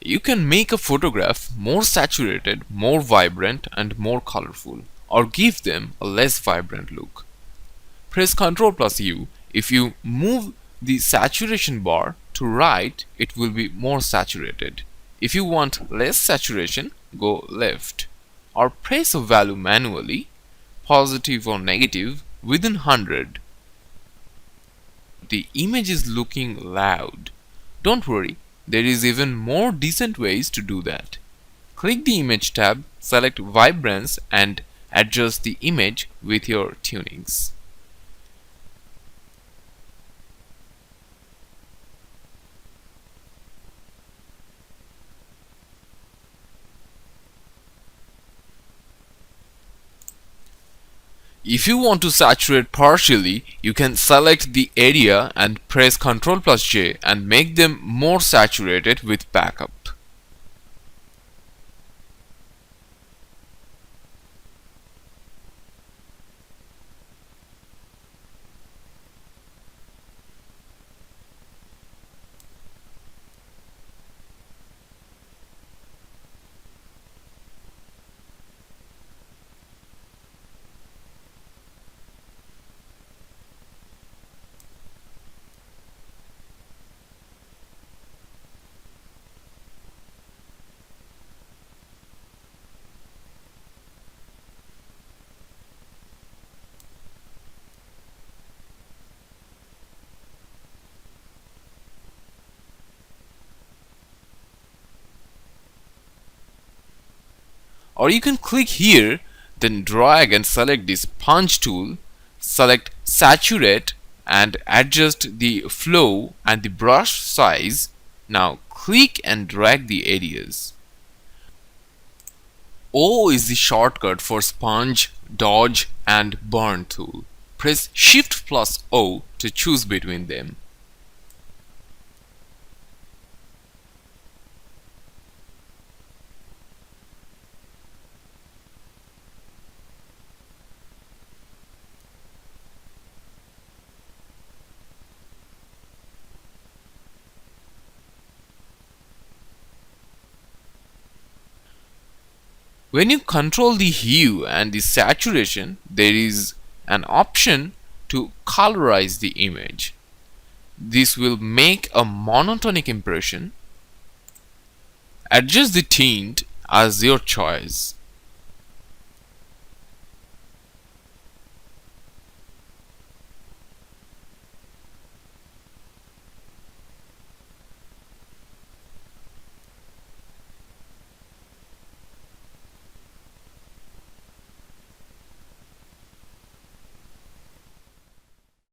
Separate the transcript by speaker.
Speaker 1: You can make a photograph more saturated, more vibrant, and more colorful, or give them a less vibrant look. Press Ctrl plus U. If you move the saturation bar to right, it will be more saturated. If you want less saturation, go left. Or press a value manually, positive or negative, within 100. The image is looking loud. Don't worry, there is even more decent ways to do that. Click the Image tab, select Vibrance and adjust the image with your tunings. If you want to saturate partially, you can select the area and press Ctrl plus J and make them more saturated with backup. Or you can click here, then drag and select this punch tool, select saturate and adjust the flow and the brush size. Now click and drag the areas. O is the shortcut for sponge, dodge and burn tool. Press Shift plus O to choose between them. When you control the hue and the saturation, there is an option to colorize the image. This will make a monotonic impression. Adjust the tint as your choice.